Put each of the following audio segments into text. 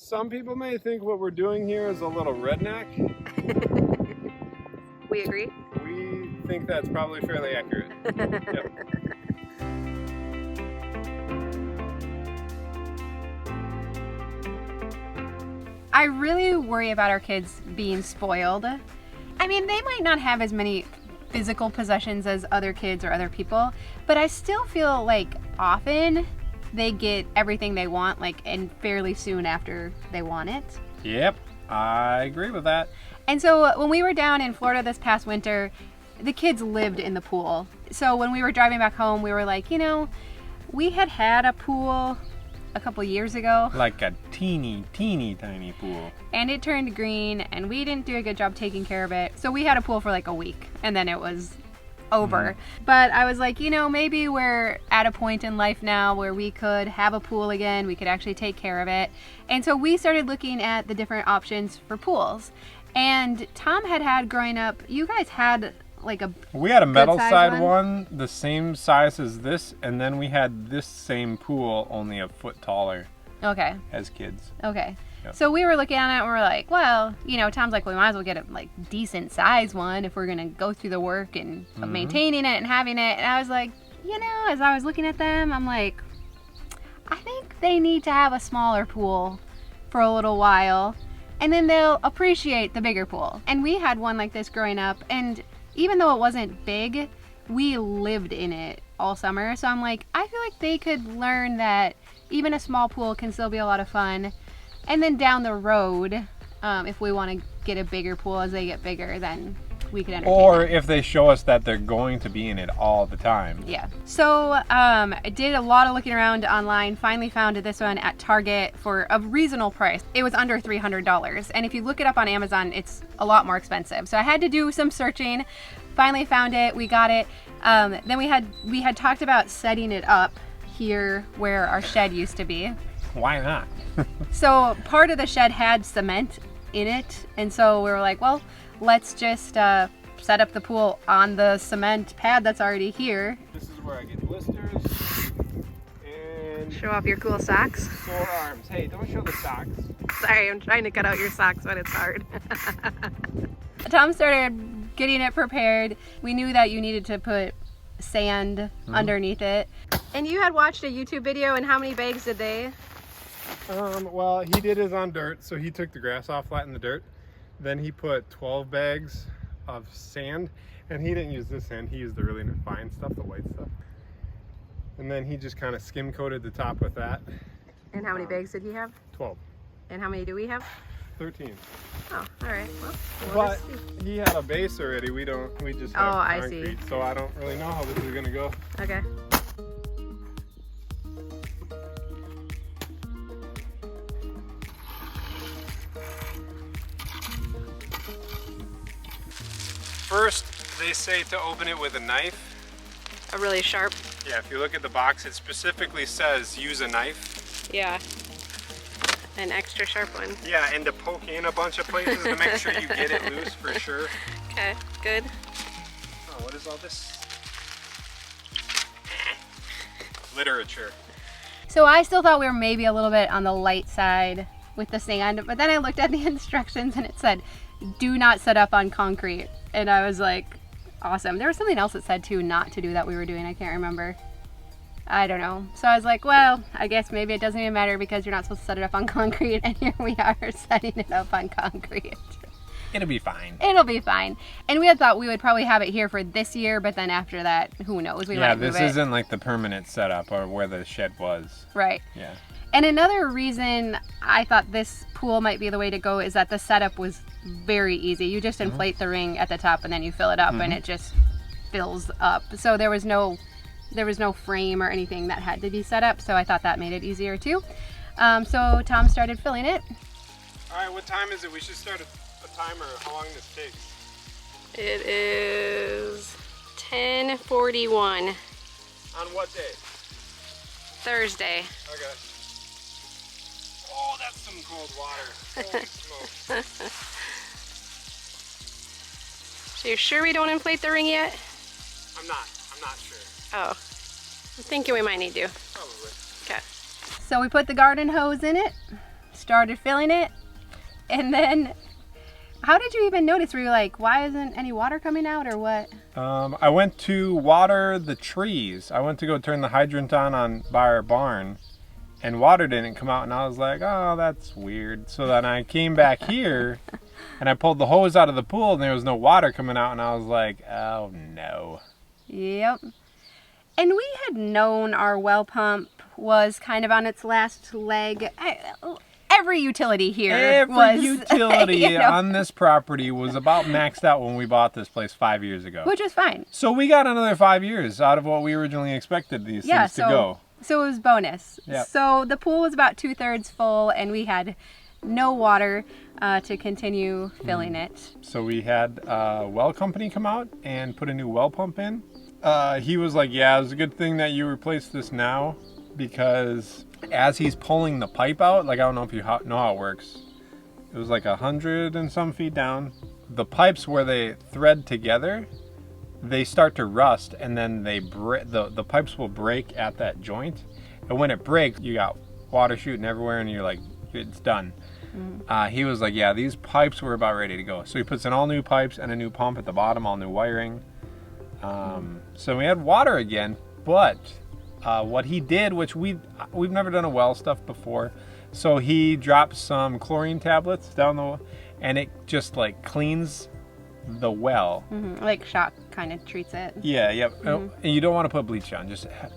Some people may think what we're doing here is a little redneck. We agree? We think that's probably fairly accurate. Yep. I really worry about our kids being spoiled. I mean, they might not have as many physical possessions as other kids or other people, but I still feel like often they get everything they want, like, and fairly soon after they want it. Yep, I agree with that. And so when we were down in Florida this past winter, the kids lived in the pool. So when we were driving back home, we were like, you know, we had a pool a couple years ago. Like a teeny tiny pool. And it turned green, and we didn't do a good job taking care of it. So we had a pool for like a week, and then it was over. But I was like, you know, maybe we're at a point in life now where we could have a pool again. We could actually take care of it. And so we started looking at the different options for pools. And Tom had growing up, you guys had like a We had a metal side one? one, the same size as this, and then we had this same pool only a foot taller Okay. as kids. Okay. Yep. So we were looking at it and we're like, well, you know, Tom's like, we might as well get a like decent size one if we're going to go through the work and of maintaining it and having it. And I was like, you know, as I was looking at them, I'm like, I think they need to have a smaller pool for a little while, and then they'll appreciate the bigger pool. And we had one like this growing up, and even though it wasn't big, we lived in it all summer. So I'm like, I feel like they could learn that even a small pool can still be a lot of fun. And then down the road, if we want to get a bigger pool as they get bigger, then we could entertain Or it. if they show us that they're going to be in it all the time. Yeah. So I did a lot of looking around online, finally found this one at Target for a reasonable price. It was under $300. And if you look it up on Amazon, it's a lot more expensive. So I had to do some searching, finally found it, we got it. Then we had talked about setting it up here where our shed used to be. Why not? So part of the shed had cement in it, and so we were like, well, let's just set up the pool on the cement pad that's already here. This is where I get blisters and Show off your cool socks. sore arms. Hey, don't show the socks. Sorry, I'm trying to cut out your socks, but it's hard. Tom started getting it prepared. We knew that you needed to put sand underneath it. And you had watched a YouTube video, and how many bags did they? Well, he did his on dirt, so he took the grass off, flattened the dirt. Then he put 12 bags of sand, and he didn't use this sand, he used the really fine stuff, the white stuff. And then he just kind of skim coated the top with that. And how many bags did he have? 12. And how many do we have? 13. Oh, all right. Well, we'll But just see. he had a base already, we just have Oh, I concrete, see. so I don't really know how this is gonna go. Okay. First, they say to open it with a knife. A really sharp. Yeah, if you look at the box, it specifically says use a knife. Yeah. An extra sharp one. Yeah, and to poke in a bunch of places to make sure you get it loose for sure. Okay, good. Oh, what is all this? Literature. So I still thought we were maybe a little bit on the light side with the sand, but then I looked at the instructions and it said, do not set up on concrete. And I was like, awesome. There was something else that said too, not to do that we were doing. I can't remember. I don't know. So I was like, well, I guess maybe it doesn't even matter because you're not supposed to set it up on concrete. And here we are setting it up on concrete. It'll be fine. It'll be fine. And we had thought we would probably have it here for this year, but then after that, who knows? We Yeah, might move this it. isn't like the permanent setup or where the shed was. Right. Yeah. And another reason I thought this pool might be the way to go is that the setup was very easy. You just inflate the ring at the top and then you fill it up and it just fills up. So there was no frame or anything that had to be set up. So I thought that made it easier too. So Tom started filling it. All right, what time is it? We should start a timer how long this takes. It is 10:41. On what day? Thursday. Okay. Oh, that's some cold water. Holy smokes. So you're sure we don't inflate the ring yet? I'm not sure. Oh, I'm thinking we might need to. Probably. Okay. So we put the garden hose in it, started filling it. And then, how did you even notice? Were you like, why isn't any water coming out or what? I went to water the trees. I went to go turn the hydrant on by our barn, and water didn't come out, and I was like, oh, that's weird. So then I came back here, and I pulled the hose out of the pool, and there was no water coming out, and I was like, oh, no. Yep. And we had known our well pump was kind of on its last leg. Every utility here was... utility on this property was about maxed out when we bought this place 5 years ago. Which was fine. So we got another 5 years out of what we originally expected these things to go. So it was bonus. Yep. So the pool was about 2/3 full, and we had no water to continue filling it. So we had a well company come out and put a new well pump in. He was like, yeah, it was a good thing that you replaced this now, because as he's pulling the pipe out, like, I don't know if you know how it works. It was like 100 and some feet down. The pipes where they thread together, they start to rust, and then the pipes will break at that joint. And when it breaks, you got water shooting everywhere, and you're like, it's done. He was like, yeah, these pipes were about ready to go. So he puts in all new pipes and a new pump at the bottom, all new wiring. So we had water again, but what he did, which we've never done a well stuff before, so he dropped some chlorine tablets down and it just like cleans the well. Like shock kind of treats it. Yeah, yep. And you don't want to put bleach on.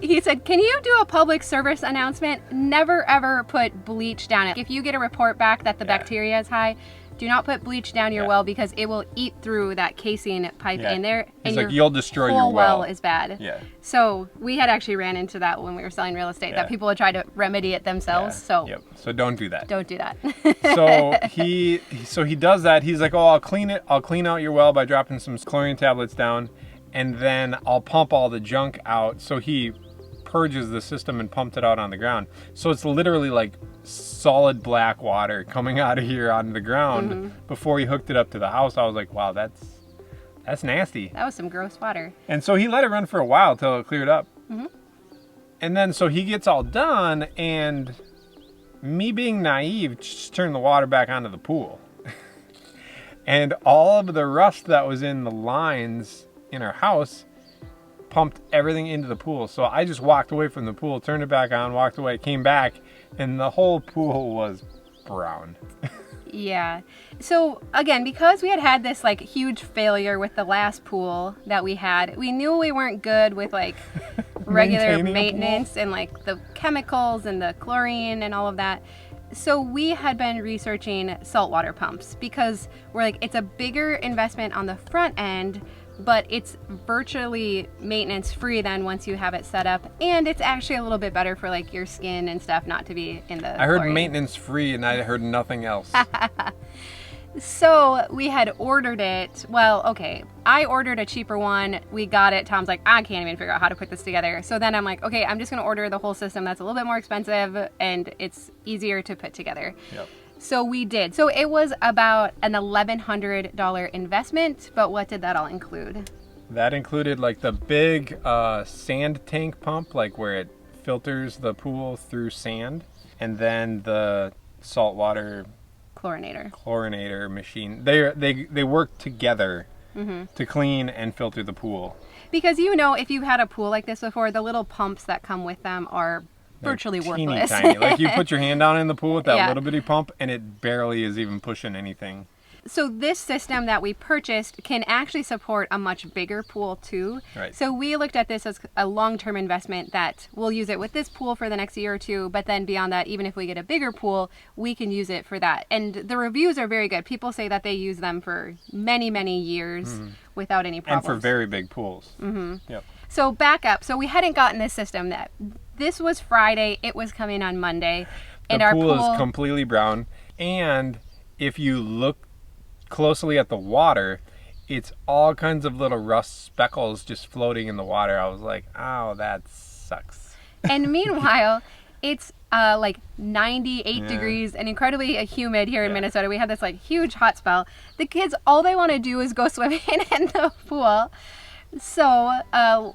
He said, can you do a public service announcement? Never ever put bleach down it. If you get a report back that the bacteria is high, do not put bleach down your well, because it will eat through that casing pipe in there. He's and like, you'll destroy your whole well. well is bad. Yeah. So we had actually ran into that when we were selling real estate, that people would try to remedy it themselves. So So don't do that. Don't do that. So he does that. He's like, oh, I'll clean it. I'll clean out your well by dropping some chlorine tablets down, and then I'll pump all the junk out. So he purges the system and pumped it out on the ground. So it's literally like solid black water coming out of here on the ground. Before he hooked it up to the house, I was like, wow, that's nasty. That was some gross water. And so he let it run for a while till it cleared up. And then so he gets all done, and me being naive, just turned the water back onto the pool. And all of the rust that was in the lines in our house pumped everything into the pool. So I just walked away from the pool, turned it back on, walked away, came back, and the whole pool was brown. Yeah. So again, because we had this like huge failure with the last pool that we had, we knew we weren't good with like regular maintenance and like the chemicals and the chlorine and all of that. So we had been researching saltwater pumps, because we're like, it's a bigger investment on the front end, but it's virtually maintenance free then once you have it set up, and it's actually a little bit better for like your skin and stuff not to be in the I heard chlorine. maintenance free, and I heard nothing else. So we had ordered it. Well, okay, I ordered a cheaper one. We got it. Tom's like, I can't even figure out how to put this together. So then I'm like, okay, I'm just gonna order the whole system that's a little bit more expensive and it's easier to put together. So we did. So it was about an $1,100 investment, but what did that all include? That included like the big sand tank pump, like where it filters the pool through sand, and then the saltwater chlorinator machine. They work together to clean and filter the pool. Because if you've had a pool like this before, the little pumps that come with them are virtually worthless. Tiny. Like you put your hand down in the pool with that little bitty pump, and it barely is even pushing anything. So this system that we purchased can actually support a much bigger pool too. Right. So we looked at this as a long-term investment that we'll use it with this pool for the next year or two, but then beyond that, even if we get a bigger pool, we can use it for that. And the reviews are very good. People say that they use them for many, many years without any problems. And for very big pools. Yep. So back up. So we hadn't gotten this system yet. This was Friday. It was coming on Monday. And our pool is completely brown. And if you look closely at the water, it's all kinds of little rust speckles just floating in the water. I was like, oh, that sucks. And meanwhile, it's like 98 degrees and incredibly humid here in Minnesota. We had this like huge hot spell. The kids, all they want to do is go swimming in the pool. So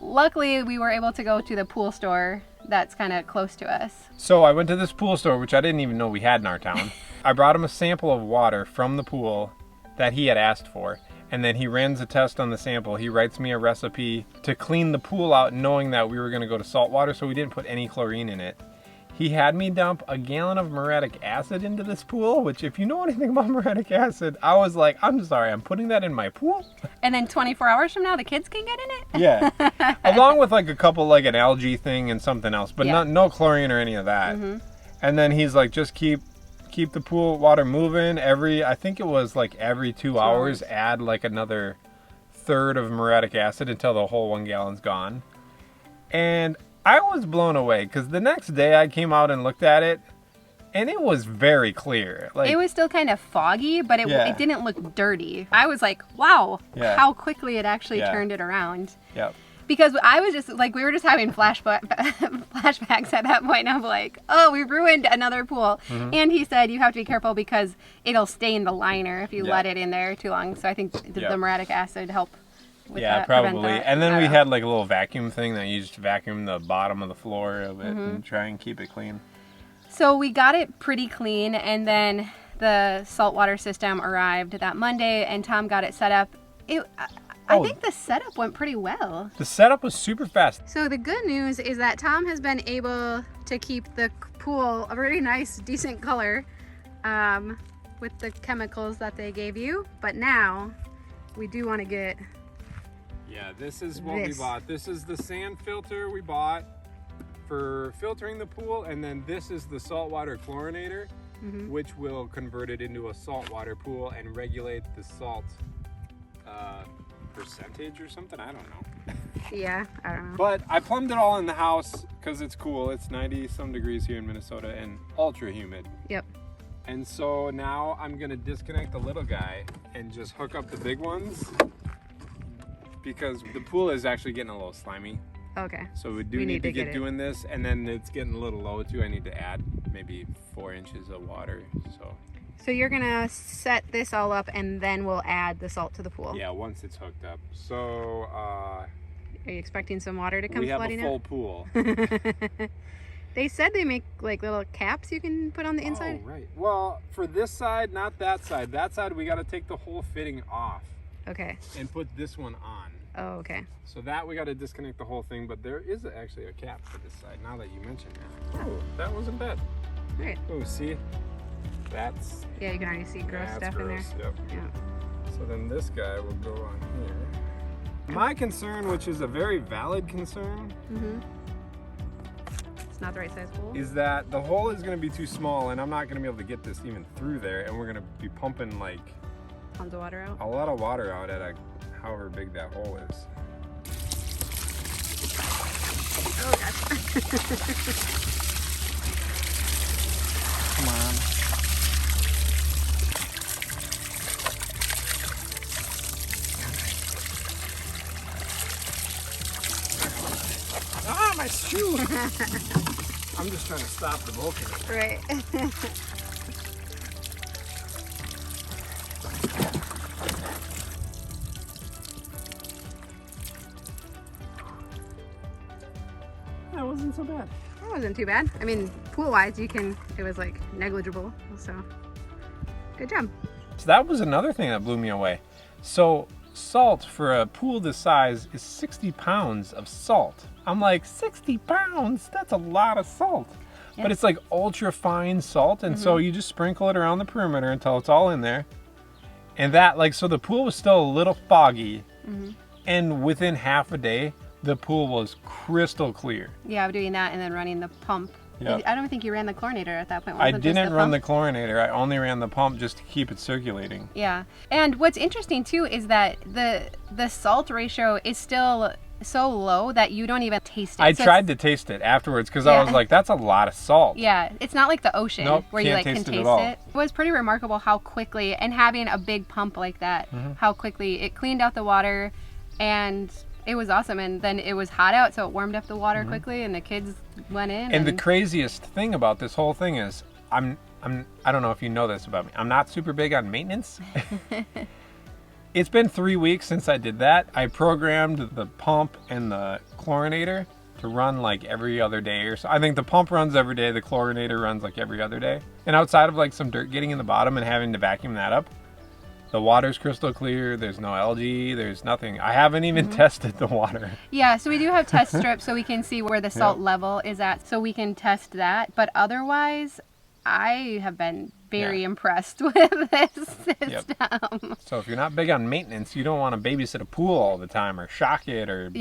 luckily we were able to go to the pool store that's kind of close to us. So I went to this pool store, which I didn't even know we had in our town. I brought him a sample of water from the pool that he had asked for. And then he runs a test on the sample. He writes me a recipe to clean the pool out, knowing that we were going to go to saltwater, so we didn't put any chlorine in it. He had me dump a gallon of muriatic acid into this pool, which if you know anything about muriatic acid, I was like, I'm sorry, I'm putting that in my pool? And then 24 hours from now, the kids can get in it? Yeah. Along with like a couple, like an algae thing and something else, but Yeah. no chlorine or any of that. And then he's like, just keep the pool water moving I think it was like every 2 hours, add like another third of muriatic acid until the whole 1 gallon's gone. And I was blown away because the next day I came out and looked at it and it was very clear. Like, it was still kind of foggy, but it Yeah. didn't look dirty. I was like, wow, Yeah. how quickly it actually Yeah. turned it around. Yep. Because I was just like, we were just having flashbacks at that point of like, oh, we ruined another pool. And he said you have to be careful because it'll stain the liner if you Yeah. let it in there too long. So I think the muriatic acid helped with Yeah, that, prevent probably. that. And then I we don't know. had like a little vacuum thing that you just vacuum the bottom of the floor of it and try and keep it clean. So we got it pretty clean, and then the saltwater system arrived that Monday, and Tom got it set up. I think the setup went pretty well. The setup was super fast. So the good news is that Tom has been able to keep the pool a really nice, decent color with the chemicals that they gave you. But now we do want to get... Yeah, this is what we This. bought. This is the sand filter we bought for filtering the pool, and then this is the saltwater chlorinator, which will convert it into a saltwater pool and regulate the salt percentage or something. I don't know. Yeah, I don't know. But I plumbed it all in the house because it's cool. It's 90 some degrees here in Minnesota and ultra humid. Yep. And so now I'm gonna disconnect the little guy and just hook up the big ones because the pool is actually getting a little slimy. Okay. So we do We need to get get it. doing this, and then it's getting a little low too. I need to add maybe 4 inches of water. So you're gonna set this all up, and then we'll add the salt to the pool. Yeah, once it's hooked up. So Are you expecting some water to come we have flooding a full pool. out? They said they make like little caps you can put on the inside. Oh, right. Well, for this side, not that side. That side, we got to take the whole fitting off Okay. and put this one on. Oh, okay. So that we got to disconnect the whole thing, but there is actually a cap for this side. Now that you mention that, oh, that wasn't bad. All right. Oh, see, that's Yeah, you can already see gross that's stuff gross. in there. Yep. Yeah. So then this guy will go on here. My concern, which is a very valid concern, It's not the right size pool. is that the hole is going to be too small, and I'm not going to be able to get this even through there, and we're going to be pumping like Tons of water out. a lot of water out at however big that hole is. Oh gosh. Come on. Ah, my shoe! I'm just trying to stop the volcano. Right. That wasn't so bad. That wasn't too bad. I mean, pool-wise, it was like negligible. So, good job. So that was another thing that blew me away. So salt for a pool this size is 60 pounds of salt. I'm like, 60 pounds? That's a lot of salt. Yeah. But it's like ultra fine salt, and so you just sprinkle it around the perimeter until it's all in there. And that, like, so the pool was still a little foggy, and within half a day, the pool was crystal clear. Yeah, I'm doing that and then running the pump. Yep. I don't think you ran the chlorinator at that point. I wasn't it just didn't run the pump? chlorinator. I only ran the pump just to keep it circulating. Yeah, and what's interesting too is that the salt ratio is still so low that you don't even taste it. I So tried to taste it afterwards because I was like, that's a lot of salt. Yeah, it's not like the ocean Nope, where you can't like can taste it at taste all. it. It was pretty remarkable how quickly, and having a big pump like that, how quickly it cleaned out the water, and it was awesome. And then it was hot out, so it warmed up the water quickly, and the kids went in. And the craziest thing about this whole thing is, I don't know if you know this about me. I'm not super big on maintenance. It's been 3 weeks since I did that. I programmed the pump and the chlorinator, to run like every other day or so. I think the pump runs every day, the chlorinator runs like every other day. And outside of like some dirt getting in the bottom and having to vacuum that up, the water's crystal clear, there's no algae, there's nothing. I haven't even tested the water. Yeah, so we do have test strips so we can see where the salt level is at, so we can test that. But otherwise, I have been very impressed with this system. So if you're not big on maintenance, you don't want to babysit a pool all the time or shock it or...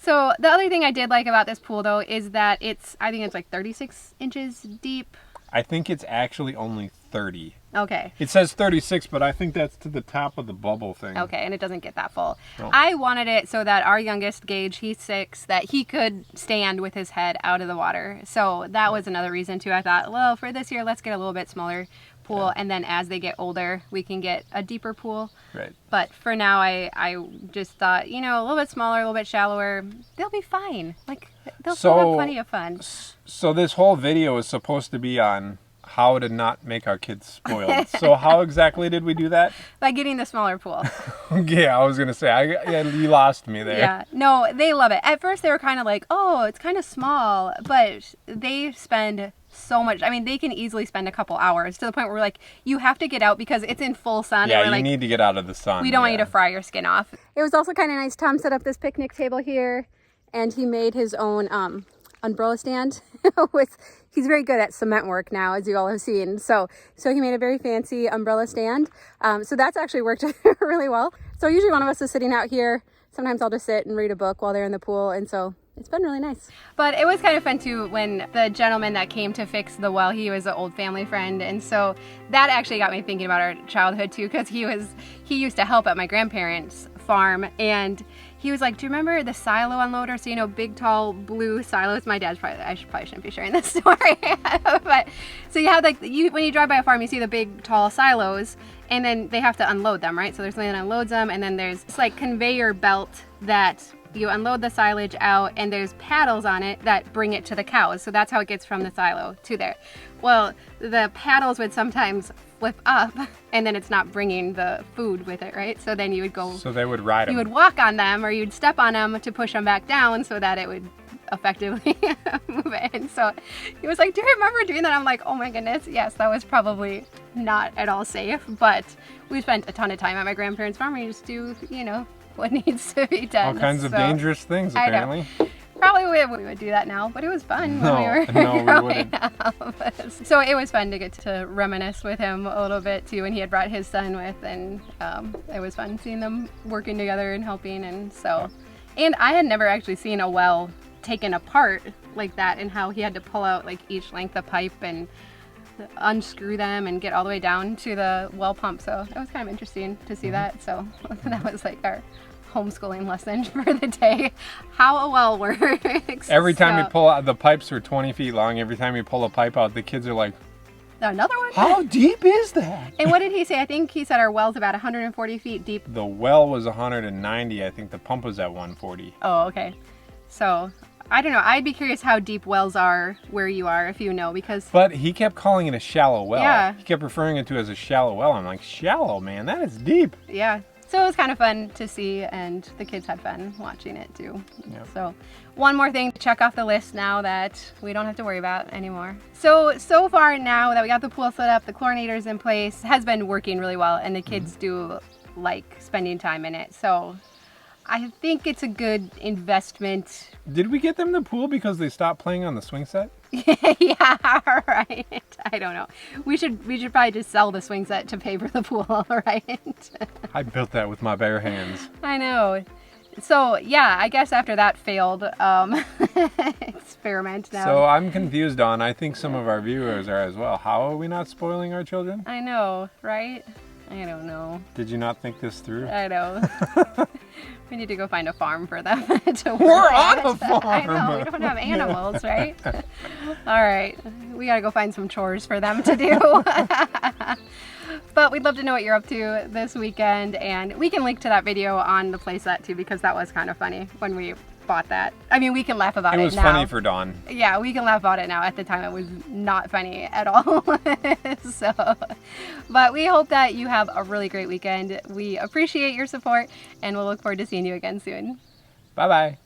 So the other thing I did like about this pool though is that I think it's like 36 inches deep. I think it's actually only 30. Okay. It says 36, but I think that's to the top of the bubble thing. Okay, and it doesn't get that full. No. I wanted it so that our youngest, Gage, he's 6, that he could stand with his head out of the water. So that was another reason too. I thought, well, for this year, let's get a little bit smaller pool, and then as they get older, we can get a deeper pool. Right. But for now, I just thought, a little bit smaller, a little bit shallower, they'll be fine. Like, they'll still have plenty of fun. So this whole video is supposed to be on how to not make our kids spoiled. So how exactly did we do that? By getting the smaller pool. Yeah, I was going to say, you lost me there. Yeah, no, they love it. At first they were kind of like, oh, it's kind of small, but they spend so much. I mean, they can easily spend a couple hours to the point where we're like, you have to get out because it's in full sun. Yeah, and you need to get out of the sun. We don't want you to fry your skin off. It was also kind of nice. Tom set up this picnic table here, and he made his own umbrella stand. He's very good at cement work now, as you all have seen. So he made a very fancy umbrella stand. So that's actually worked really well. So usually one of us is sitting out here. Sometimes I'll just sit and read a book while they're in the pool. And so it's been really nice. But it was kind of fun too when the gentleman that came to fix the well, he was an old family friend. And so that actually got me thinking about our childhood too, because he used to help at my grandparents' farm, and he was like, do you remember the silo unloader? So, big, tall, blue silos. My dad's I probably shouldn't be sharing this story. But, so you have like, when you drive by a farm, you see the big, tall silos, and then they have to unload them, right? So there's something that unloads them, and then there's this like conveyor belt that you unload the silage out, and there's paddles on it that bring it to the cows. So that's how it gets from the silo to there. Well, the paddles would sometimes flip up, and then it's not bringing the food with it, right? So then you would go... So they would ride them. You would walk on them, or you'd step on them to push them back down so that it would effectively move it. And so he was like, do you remember doing that? I'm like, oh my goodness, yes, that was probably not at all safe, but we spent a ton of time at my grandparents' farm. We just do, what needs to be done. All kinds of dangerous things, apparently. Probably we would do that now, but it was fun when we were growing up. So it was fun to get to reminisce with him a little bit too, and he had brought his son with, and it was fun seeing them working together and helping. And so, and I had never actually seen a well taken apart like that, and how he had to pull out like each length of pipe and unscrew them and get all the way down to the well pump. So it was kind of interesting to see that. So that was like our homeschooling lesson for the day, how a well works. Every time you pull out, the pipes are 20 feet long. Every time you pull a pipe out, the kids are like, another one? How deep is that? And what did he say? I think he said our well's about 140 feet deep. The well was 190. I think the pump was at 140. Oh, okay. So I don't know. I'd be curious how deep wells are where you are, if you know, because... But he kept calling it a shallow well. Yeah. He kept referring it to as a shallow well. I'm like, shallow, man, that is deep. Yeah. So it was kind of fun to see, and the kids had fun watching it too. Yep. So one more thing to check off the list now that we don't have to worry about anymore. So far now that we got the pool set up, the chlorinator's in place, has been working really well, and the kids do like spending time in it. So I think it's a good investment. Did we get them the pool because they stopped playing on the swing set? Yeah, right. I don't know. We should probably just sell the swing set to pay for the pool, right? I built that with my bare hands. I know. So yeah, I guess after that failed experiment now. So I'm confused on, I think some of our viewers are as well. How are we not spoiling our children? I know, right? I don't know. Did you not think this through? I know. We need to go find a farm for them to work We're at. on a farm! I know, we don't have animals, right? All right, we gotta go find some chores for them to do. But we'd love to know what you're up to this weekend, and we can link to that video on the playset too, because that was kind of funny when we bought that. I mean, we can laugh about it now. It was funny for Dawn. Yeah, we can laugh about it now. At the time, it was not funny at all. But we hope that you have a really great weekend. We appreciate your support, and we'll look forward to seeing you again soon. Bye-bye.